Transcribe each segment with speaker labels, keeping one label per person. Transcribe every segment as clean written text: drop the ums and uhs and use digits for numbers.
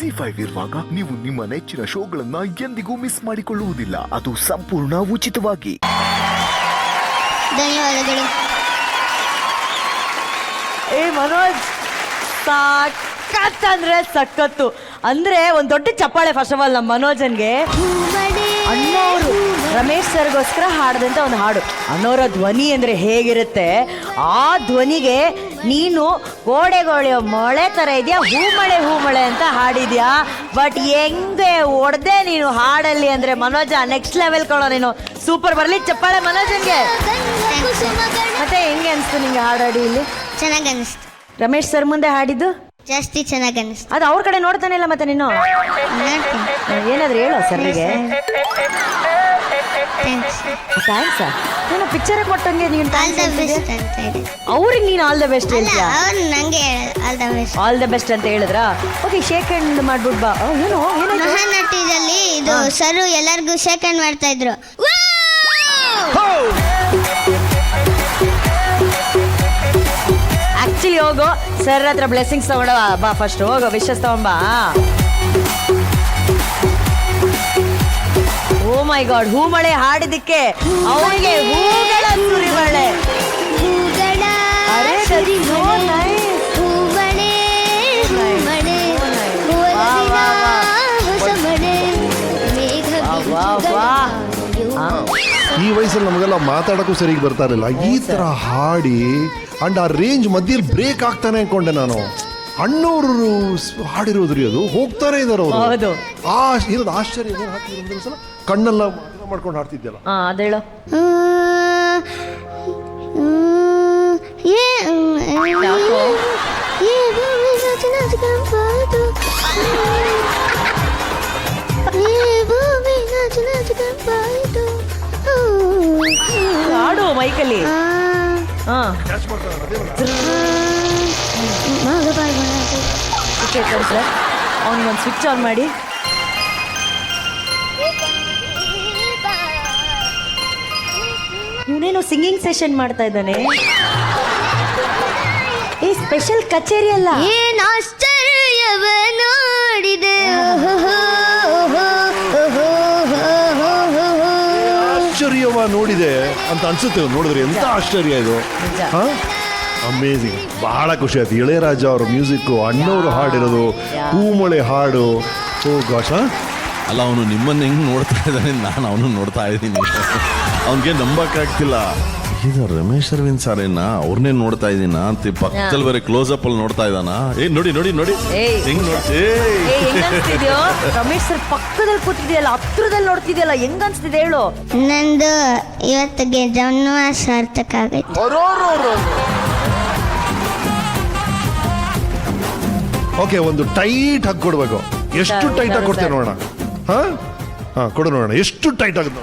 Speaker 1: ZEE5 ಇರುವಾಗ ನೀವು ನಿಮ್ಮ ನೆಚ್ಚಿನ ಶೋಗಳನ್ನ ಎಂದಿಗೂ ಮಿಸ್ ಮಾಡಿಕೊಳ್ಳುವುದಿಲ್ಲ. ಅದು ಸಂಪೂರ್ಣ ಉಚಿತವಾಗಿ.
Speaker 2: ಧನ್ಯವಾದಗಳು.
Speaker 3: ಮನೋಜ್ ಸಕ್ಕತ್ತಂದ್ರೆ ಸಕ್ಕತ್ತು. ಅಂದ್ರೆ ಒಂದ್ ದೊಡ್ಡ ಚಪ್ಪಾಳೆ ಫಸ್ಟ್ ಆಫ್ ಆಲ್ ನಮ್ಮ ಮನೋಜನ್ಗೆ. ಅಣ್ಣವರು ರಮೇಶ್ ಸರ್ಗೋಸ್ಕರ ಹಾಡದಂತ ಒಂದು ಹಾಡು. ಅಣ್ಣವರ ಧ್ವನಿ ಅಂದ್ರೆ ಹೇಗಿರುತ್ತೆ, ಆ ಧ್ವನಿಗೆ ನೀನು ಗೋಡೆ ಮೊಳೆ ತರ ಇದೆಯಾ, ಹೂ ಮಳೆ ಅಂತ ಹಾಡಿದ್ಯಾ. ಬಟ್ ಹೆಂಗೆ ಹೊಡೆದೆ ನೀನು ಹಾಡಲ್ಲಿ ಅಂದ್ರೆ ಮನೋಜ ನೆಕ್ಸ್ಟ್ ಲೆವೆಲ್ ಕೊಡೋ ನೀನು. ಸೂಪರ್, ಬರ್ಲಿ ಚಪ್ಪಾಳೆ ಮನೋಜನ್ಗೆ. ಮತ್ತೆ ಹೆಂಗೆ ಅನ್ಸ್ತು ನಿಂಗೆ ಹಾಡಾಡಿ ಇಲ್ಲಿ?
Speaker 2: ಚೆನ್ನಾಗಿ ಅನಿಸ್ತು.
Speaker 3: ರಮೇಶ್ ಸರ್ ಮುಂದೆ ಹಾಡಿದ್ದು
Speaker 2: ಜಾಸ್ತಿ ಚೆನ್ನಾಗಿ ಅನಿಸ್ತು.
Speaker 3: ಅದು ಅವ್ರ ಕಡೆ ನೋಡ್ತಾನೆ ಇಲ್ಲ ಮತ್ತೆ ನೀನು ಏನಾದ್ರು ಹೇಳೋ ಸರ್ಗೆ. ಥ್ಯಾಂಕ್ಸ್. ನೀನು ಪಿಕ್ಚರ್ ಕೊಟ್ಟಂಗೆ ನೀನು ಅವ್ರಿಗೆ ನೀನು ಆಲ್ ದ ಬೆಸ್ಟ್ ಹೇಳ್ತೀಯ.
Speaker 2: ನಂಗೆ
Speaker 3: ಆಲ್ ದ ಬೆಸ್ಟ್ ಅಂತ ಹೇಳಿದ್ರಾ? ಓಕೆ, ಶೇಕ್ ಹ್ಯಾಂಡ್ ಮಾಡ್ಬಿಟ್ಟು ಬಾ. ಏನು
Speaker 2: ಮಹಾನಟಿಯಲ್ಲಿ ಇದು ಸರ್ ಎಲ್ಲರಿಗೂ ಶೇಕ್ ಹ್ಯಾಂಡ್ ಮಾಡ್ತಾ ಇದ್ರು.
Speaker 3: ಆಕ್ಚುಲಿ ಹೋಗು ಸರ್ ಹತ್ರ ಬ್ಲೆಸ್ಸಿಂಗ್ಸ್ ತಗೊಂಡ ಬಾ. ಫಸ್ಟ್ ಹೋಗೋ ವಿಶಸ್ ತಗೊಂಬಾ. ಓ ಮೈ ಗಾಡ್, ಹೂ ಮಳೆ ಹಾಡಿದಕ್ಕೆ ಅವನಿಗೆ ಹೂಗಳ ಸುರಿಮಳೆ.
Speaker 4: ಈ ವಯಸ್ಸಲ್ಲಿ ನಮಗೆಲ್ಲ ಮಾತಾಡೋಕ್ಕೂ ಸರಿಗೆ ಬರ್ತಾ ಇರಲಿಲ್ಲ. ಈ ಥರ ಹಾಡಿ ಅಂಡ್ ಆ ರೇಂಜ್ ಮಧ್ಯೆ ಬ್ರೇಕ್ ಆಗ್ತಾನೆ ಅನ್ಕೊಂಡೆ ನಾನು. ಅಣ್ಣವರು ಹಾಡಿರೋದ್ರಿ, ಅದು ಹೋಗ್ತಾನೆ ಇದಾರೆ ಅವರು. ಇರೋದು ಆಶ್ಚರ್ಯ. ಏನು ಹಾಕ್ತಿದ್ರು ಸಲ ಕಣ್ಣೆಲ್ಲ ಮಾಡ್ಕೊಂಡು ಹಾಡ್ತಿದ್ಯಲ್ಲ.
Speaker 3: ಅದೇಳು ಹಾಡು ಮೈಕಲ್ಲಿ. ಅವನಿಗೊಂದು ಸ್ವಿಚ್ ಆನ್ ಮಾಡಿ. ಇವನೇನು ಸಿಂಗಿಂಗ್ ಸೆಷನ್ ಮಾಡ್ತಾ ಇದ್ದಾನೆ. ಈ ಸ್ಪೆಷಲ್ ಕಚೇರಿ ಅಲ್ಲ.
Speaker 2: ಏನ್ ಆಶ್ಚರ್ಯವ ನೋಡಿದೆ,
Speaker 4: ಆಶ್ಚರ್ಯವ ನೋಡಿದೆ ಅಂತ ಅನ್ಸುತ್ತೆ. ನೋಡಿದ್ರೆ ಎಂತ ಆಶ್ಚರ್ಯ ಇದು. ಅಮೇಝಿಂಗ್. ಬಹಳ ಖುಷಿ ಆಯ್ತು. ಇಳೆಯರಾಜ ಅವ್ರ ಮ್ಯೂಸಿಕ್ಕು, ಅಣ್ಣವರು ಹಾಡಿರೋದು, ಹೂಮಳೆ ಹಾಡು. ಓ ಗಾಶ.
Speaker 5: ಅಲ್ಲ, ಅವನು ನಿಮ್ಮನ್ನು ಹೆಂಗೆ ನೋಡ್ತಾ ಇದ್ದಾನೆ, ನಾನು ಅವನು ನೋಡ್ತಾ ಇದ್ದೀನಿ. ಅವನಿಗೆ ನಂಬಕ್ಕಾಗ್ತಿಲ್ಲ. ಇದು ರಮೇಶ್ ಅರವಿಂದ್ ಸಾರೇನಾ, ಅವ್ರನ್ನೇ ನೋಡ್ತಾ ಇದ್ದೀನ ಅಂತ ಪಕ್ಕದಲ್ಲಿ ಬೇರೆ ಕ್ಲೋಸ್ ಅಪ್ ಅಲ್ಲಿ ನೋಡ್ತಾ ಇದ್ದಾನ. ನೋಡಿ ನೋಡಿ ನೋಡಿ ಹೆಂಗ್
Speaker 3: ನೋಡ್ತಿದ್ಯೋ. ರಮೇಶ್ ಸರ್ ಪಕ್ಕದಲ್ಲಿ ಕೂತಿದ್ಯಲ್ಲ, ಹತ್ರದಲ್ಲಿ ನೋಡ್ತಿದ್ಯಲ್ಲ, ಹೆಂಗ್ ಅನ್ಸ್ತಿದೆ ಹೇಳು.
Speaker 2: ನಂದು ಇವತ್ತಿಗೆ ಜನ್ಮ ಸಾರ್ಥಕ ಆಗೈತೆ.
Speaker 4: ಓಕೆ, ಒಂದು ಟೈಟ್ ಹಾಕಿ ಕೊಡ್ಬೇಕು. ಎಷ್ಟು ಟೈಟ್ ಆಗಿ ಕೊಡ್ತೇವೆ ನೋಡೋಣ. ಹಾ ಕೊಡು ನೋಡೋಣ ಎಷ್ಟು ಟೈಟ್ ಆಗುತ್ತೆ.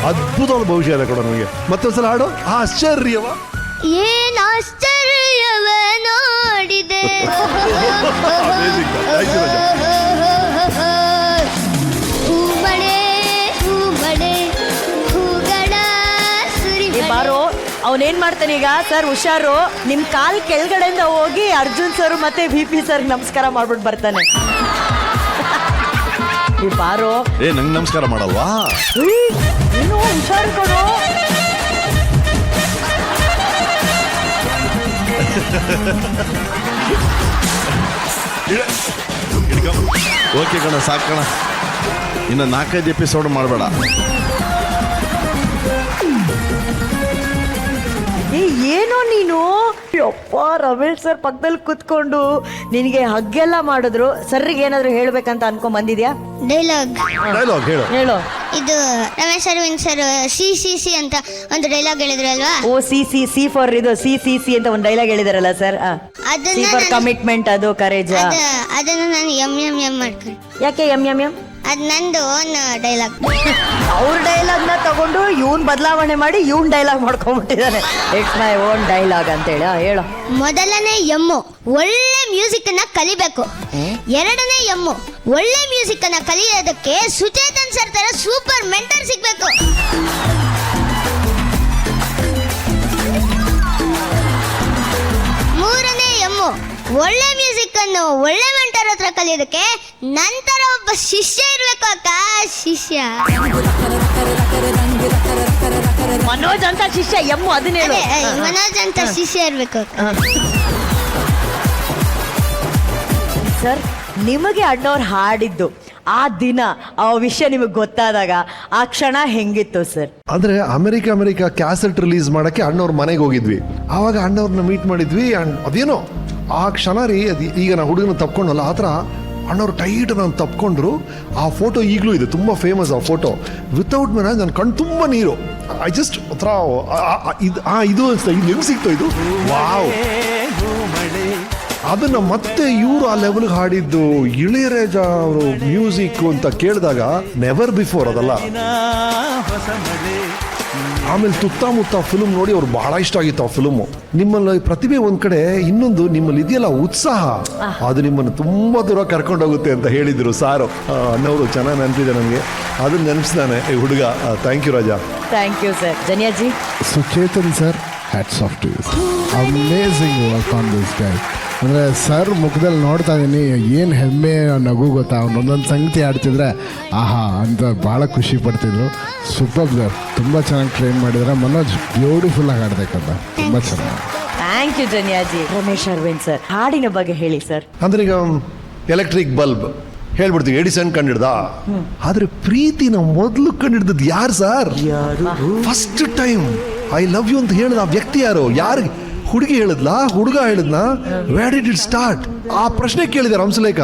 Speaker 4: ಅದ್ಭುತವಾದ ಭವಿಷ್ಯ ಇದೆ ಕೊಡ ನಮಗೆ. ಮತ್ತೊಂದ್ಸಲ ಹಾಡು. ಆಶ್ಚರ್ಯವ
Speaker 2: ಏನ್ ಆಶ್ಚರ್ಯವ ನೋಡಿದೆ,
Speaker 3: ಬಾರೋ. ಅವನೇನ್ ಮಾಡ್ತಾನೆ ಈಗ, ಸರ್ ಹುಷಾರು, ನಿಮ್ ಕಾಲ್ ಕೆಳಗಡೆಯಿಂದ ಹೋಗಿ ಅರ್ಜುನ್ ಸರ್ ಮತ್ತೆ VP ಸರ್ ನಮಸ್ಕಾರ ಮಾಡ್ಬಿಟ್ಟು ಬರ್ತಾನೆ. ಬಾರೋ.
Speaker 5: ನಂಗೆ ನಮಸ್ಕಾರ ಮಾಡಲ್ವಾ?
Speaker 3: ಏನು ಹುಷಾರು ಕೊಡು.
Speaker 5: ಓಕೆ ಕಣ, ಸಾಕಣ. ಇನ್ನು 4-5 ಎಪಿಸೋಡ್ ಮಾಡಬೇಡ.
Speaker 3: ಏನೋ ನೀನು ಅಪ್ಪ. ರಮೇಶ್ ಸರ್ ಪಕ್ಕದಲ್ಲಿ ಕುತ್ಕೊಂಡು ನಿನಗೆ ಹಗ್ಗೆಲ್ಲ ಮಾಡಿದ್ರು. ಸರ್ರಿಗೆ ಏನಾದ್ರು ಹೇಳ್ಬೇಕಂತ ಅನ್ಕೊಂಡ್ ಬಂದಿದ್ಯಾ?
Speaker 4: ಡೈಲಾಗ್ ಹೇಳು.
Speaker 2: ಇದು ರಮೇಶ್ ಅರವಿಂದ್ ಸರ್ CCC ಅಂತ ಒಂದು ಡೈಲಾಗ್ ಹೇಳಿದ್ರು ಅಲ್ವಾ?
Speaker 3: ಓ ಸಿ ಫಾರ್ ಇದು CCC ಅಂತ ಒಂದು ಡೈಲಾಗ್ ಹೇಳಿದಾರಲ್ಲ ಸರ್. ಸಿ ಫಾರ್ ಕಮಿಟ್ಮೆಂಟ್, ಅದು ಕರೇಜ್.
Speaker 2: ಅದನ್ನ ನಾನು ಎಂ ಮಾಡ್ಕೊಂಡು.
Speaker 3: ಯಾಕೆ ಎಂ?
Speaker 2: ಅದ್ ನಂದು ಓನ್ ಡೈಲಾಗ್.
Speaker 3: ಅವ್ರ ಡೈಲಾಗ್ನ ತಗೊಂಡು ಇವನ್ ಬದಲಾವಣೆ ಮಾಡಿ ಇವನ್ ಡೈಲಾಗ್ ಮಾಡ್ಕೊಂಡ್ಬಿಟ್ಟಿದ್ದಾನೆ. ಇಟ್ಸ್ ಮೈ ಓನ್ ಡೈಲಾಗ್ ಅಂತ ಹೇಳಿ ಹೇಳು.
Speaker 2: ಮೊದಲನೇ ಎಮ್ಮು ಒಳ್ಳೆ ಮ್ಯೂಸಿಕ್ ಅನ್ನ ಕಲಿಬೇಕು. ಎರಡನೇ ಎಮ್ಮು ಒಳ್ಳೆ ಮ್ಯೂಸಿಕ್ ಅನ್ನ ಕಲಿಯೋದಕ್ಕೆ ಸುಚೇತನ್ ಸರ್ ತರ ಸೂಪರ್ ಮೆಂಟರ್ ಸಿಗ್ಬೇಕು. ಒಳ್ಳೆ ಮ್ಯೂಸಿಕ್ ಅನ್ನು ಒಳ್ಳೆ ಮೆಂಟರ್ ಹತ್ರ ಕಲಿಯೋದಕ್ಕೆ ನಂತರ ಒಬ್ಬ ಶಿಷ್ಯ ಇರ್ಬೇಕು ಅಕ್ಕ, ಶಿಷ್ಯ.
Speaker 3: ಮನೋಜ್ ಅಂತ ಶಿಷ್ಯ ಎಮ್ಮು ಅದನ್ನೇ
Speaker 2: ಅದೇ, ಮನೋಜ್ ಅಂತ ಶಿಷ್ಯ ಇರ್ಬೇಕು ಅಕ್ಕ.
Speaker 3: ಸರ್, ನಿಮಗೆ ಅಣ್ಣವ್ರು ಹಾಡಿದ್ದು ಆ ದಿನ ಆ ವಿಷಯ ನಿಮಗೆ ಗೊತ್ತಾದಾಗ ಆ ಕ್ಷಣ ಹೆಂಗಿತ್ತು ಸರ್?
Speaker 4: ಅಂದ್ರೆ ಅಮೆರಿಕ ಕ್ಯಾಸೆಟ್ ರಿಲೀಸ್ ಮಾಡಕ್ಕೆ ಅಣ್ಣವ್ರ ಮನೆಗೆ ಹೋಗಿದ್ವಿ. ಆವಾಗ ಅಣ್ಣವ್ರನ್ನ ಮೀಟ್ ಮಾಡಿದ್ವಿ. ಅದೇನೋ ಆ ಕ್ಷಣ ರೀ, ಈಗ ನಾ ಹುಡುಗನ ತಪ್ಕೊಂಡಲ್ಲ ಆ ಥರ ಅಣ್ಣವ್ರು ಟೈಟ್ ನಾನು ತಪ್ಕೊಂಡ್ರು. ಆ ಫೋಟೋ ಈಗಲೂ ಇದೆ, ತುಂಬ ಫೇಮಸ್ ಆ ಫೋಟೋ. ವಿತೌಟ್ ಮೇನ ನನ್ನ ಕಣ್ಣು ತುಂಬ ನೀರು. ಐ ಜಸ್ಟ್ ಹತ್ರ ಇದು ಅನ್ಸ್ತಾ, ಇದು ಹೆಂಗ್ ಸಿಕ್ತು ಇದು, ವಾವ್. ಅದನ್ನ ಮತ್ತೆ ಇವರು ಆ ಲೆವೆಲ್ಗೆ ಹಾಡಿದ್ದು ಇಳೆಯರಾಜ ಅವರು ಮ್ಯೂಸಿಕ್ ಅಂತ ಕೇಳಿದಾಗ ನೆವರ್ ಬಿಫೋರ್ ಅದಲ್ಲ. ಆಮೇಲೆ ತುತ್ತಮುತ್ತ ಫಿಲ್ಮ್ ನೋಡಿ ಅವ್ರು ಬಹಳ ಇಷ್ಟ ಆಗಿತ್ತು ಆ ಫಿಲ್ಮು. ನಿಮ್ಮಲ್ಲಿ ಪ್ರತಿಭೆ ಒಂದ್ ಕಡೆ, ಇನ್ನೊಂದು ನಿಮ್ಮಲ್ಲಿ ಇದೆಯಲ್ಲ ಉತ್ಸಾಹ, ಅದು ನಿಮ್ಮನ್ನು ತುಂಬಾ ದೂರ ಕರ್ಕೊಂಡೋಗುತ್ತೆ ಅಂತ ಹೇಳಿದ್ರು ಸಾರು. ಅಣ್ಣವರು ಚೆನ್ನಾಗಿ ನೆನಪಿದೆ ನನಗೆ, ಅದನ್ನ ನೆನಪಿಸ್ತಾನೆ ಈ ಹುಡುಗ. Thank you Raja.
Speaker 3: Thank you sir. Janiyaji?
Speaker 6: So Chetan sir, hats off to you. Amazing work on this guy. ಅಂದರೆ ಸರ್ ಮುಖದಲ್ಲಿ ನೋಡ್ತಾ ಇದ್ದೀನಿ, ಏನು ಹೆಮ್ಮೆ ನಗು ಗೊತ್ತಾ. ಅವ್ನು ಒಂದೊಂದು ಸಂಗತಿ ಆಡ್ತಿದ್ರೆ ಆಹಾ ಅಂತ ಭಾಳ ಖುಷಿ ಪಡ್ತಿದ್ರು. ಸೂಪರ್ ಸರ್, ತುಂಬ ಚೆನ್ನಾಗಿ ಟ್ರೈನ್ ಮಾಡಿದ್ರೆ. ಮನೋಜ್ ಬ್ಯೂಟಿಫುಲ್ ಆಗಿ ಆಡ್ಬೇಕಂತ, ತುಂಬ ಚೆನ್ನಾಗಿ.
Speaker 3: Thank you Janiyaji. Ramesh Aravind sir, ಹಾಡಿನ ಬಗ್ಗೆ ಹೇಳಿ ಸರ್.
Speaker 4: ಅಂದ್ರೆ ಈಗ ಎಲೆಕ್ಟ್ರಿಕ್ ಬಲ್ಬ್ ಹೇಳ್ಬಿಡ್ತೀವಿ, ಎಡಿಸನ್ ಕಂಡಿಡ್ದ. ಆದ್ರೆ ಪ್ರೀತಿನ ಮೊದಲು ಕಂಡಿಡ್ದದ್ದು ಯಾರು sir? First time I love you ಅಂತ ಹೇಳಿದ ಆ ವ್ಯಕ್ತಿ ಯಾರು? ಯಾರಿಗೆ? ಹುಡುಗಿ ಹೇಳಿದ್ಲಾ, ಹುಡುಗ ಹೇಳಿದ್ನಾ? Where did it start? ಆ ಪ್ರಶ್ನೆ ಕೇಳಿದಾರೆ ಹಂಸಲೇಖ.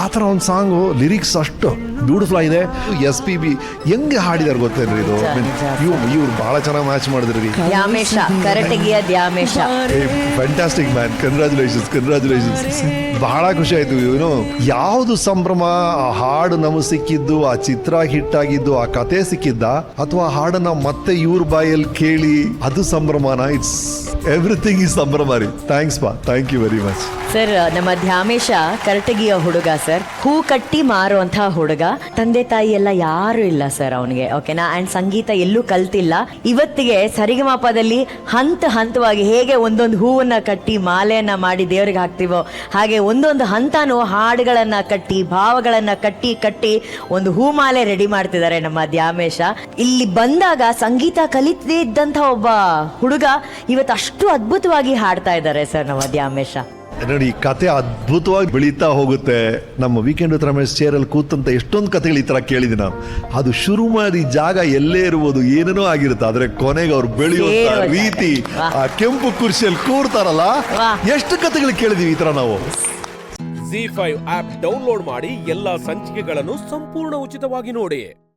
Speaker 4: ಆ ಥರ ಒಂದು ಸಾಂಗು, ಲಿರಿಕ್ಸ್ ಅಷ್ಟು ಬ್ಯೂಟಿಫುಲ್ ಆಗಿದೆ. SPB ಹೆಂಗೆ ಹಾಡಿದಾರೆ ಗೊತ್ತೇನ್ರಿ ಇದು? ಇವ್ರು ಬಹಳ ಚೆನ್ನಾಗಿ ಮ್ಯಾಚ್ ಮಾಡಿದ್ರಿ.
Speaker 3: ದ್ಯಾಮೇಶ, ಕರಟಗಿಯ ದ್ಯಾಮೇಶ.
Speaker 4: Fantastic man, congratulations. ಬಹಳ ಖುಷಿ ಆಯ್ತು. ಇವನು ಯಾವುದು ಸಂಭ್ರಮ, ಆ ಹಾಡು ನಮಗೆ ಸಿಕ್ಕಿದ್ದು, ಆ ಚಿತ್ರ ಹಿಟ್ ಆಗಿದ್ದು, ಆ ಕತೆ ಸಿಕ್ಕಿದ್ದ, ಅಥವಾ ಹಾಡನ್ನ ಮತ್ತೆ ಇವ್ರ ಬಾಯಲ್ಲಿ ಕೇಳಿ ಅದು ಸಂಭ್ರಮನ? ಇಟ್ಸ್ ಎವ್ರಿಥಿಂಗ್ ಈಸ್ ಸಂಭ್ರಮ ರೀ. ಥ್ಯಾಂಕ್ಸ್ ಪಾ, thank you very much.
Speaker 3: Sir, ನಮ್ಮ ದ್ಯಾಮೇಶ ಕರಟಗಿಯ ಹುಡುಗ ಸರ್, ಹೂ ಕಟ್ಟಿ ಮಾರುವಂತಹ ಹುಡುಗ. ತಂದೆ ತಾಯಿ ಎಲ್ಲ ಯಾರು ಇಲ್ಲ ಸರ್ ಅವನಿಗೆ, ಓಕೆನಾ? ಅಂಡ್ ಸಂಗೀತ ಎಲ್ಲೂ ಕಲ್ತಿಲ್ಲ. ಇವತ್ತಿಗೆ ಸರಿಗಮಪದಲ್ಲಿ ಹಂತವಾಗಿ ಹೇಗೆ ಒಂದೊಂದು ಹೂವನ್ನ ಕಟ್ಟಿ ಮಾಲೆಯನ್ನ ಮಾಡಿ ದೇವರಿಗೆ ಹಾಕ್ತಿವೋ, ಹಾಗೆ ಒಂದೊಂದು ಹಂತನೂ ಹಾಡುಗಳನ್ನ ಕಟ್ಟಿ, ಭಾವಗಳನ್ನ ಕಟ್ಟಿ ಒಂದು ಹೂಮಾಲೆ ರೆಡಿ ಮಾಡ್ತಿದ್ದಾರೆ ನಮ್ಮ ದ್ಯಾಮೇಶ. ಇಲ್ಲಿ ಬಂದಾಗ ಸಂಗೀತ ಕಲಿತದೇ ಇದ್ದಂಥ ಒಬ್ಬ ಹುಡುಗ ಇವತ್ತು ಅಷ್ಟು ಅದ್ಭುತವಾಗಿ ಹಾಡ್ತಾ ಇದ್ದಾರೆ ಸರ್ ನಮ್ಮ ದ್ಯಾಮೇಶ.
Speaker 4: ನೋಡಿ, ಕತೆ ಅದ್ಭುತವಾಗಿ ಬೆಳೀತಾ ಹೋಗುತ್ತೆ. ನಮ್ಮ ವೀಕೆಂಡ್ ವಿತ್ ರಮೇಶ್ ಚೇರಲ್ಲಿ ಕೂತಂತ ಎಷ್ಟೊಂದು ಕಥೆಗಳು ಈ ತರ ಕೇಳಿದ್ವಿ ನಾವು. ಅದು ಶುರು ಮಾಡಿ ಜಾಗ ಎಲ್ಲೇ ಇರುವುದು, ಏನೇನೋ ಆಗಿರುತ್ತೆ, ಆದ್ರೆ ಕೊನೆಗೆ ಅವ್ರು ಬೆಳೆಯುವಂತ ರೀತಿ, ಆ ಕೆಂಪು ಕುರ್ಚಿಯಲ್ಲಿ ಕೂರ್ತಾರಲ್ಲ, ಎಷ್ಟು ಕಥೆಗಳು ಕೇಳಿದೀವಿ ಈ ತರ ನಾವು.
Speaker 7: ZEE5 ಆಪ್ ಡೌನ್ಲೋಡ್ ಮಾಡಿ ಎಲ್ಲಾ ಸಂಚಿಕೆಗಳನ್ನು ಸಂಪೂರ್ಣ ಉಚಿತವಾಗಿ ನೋಡಿ.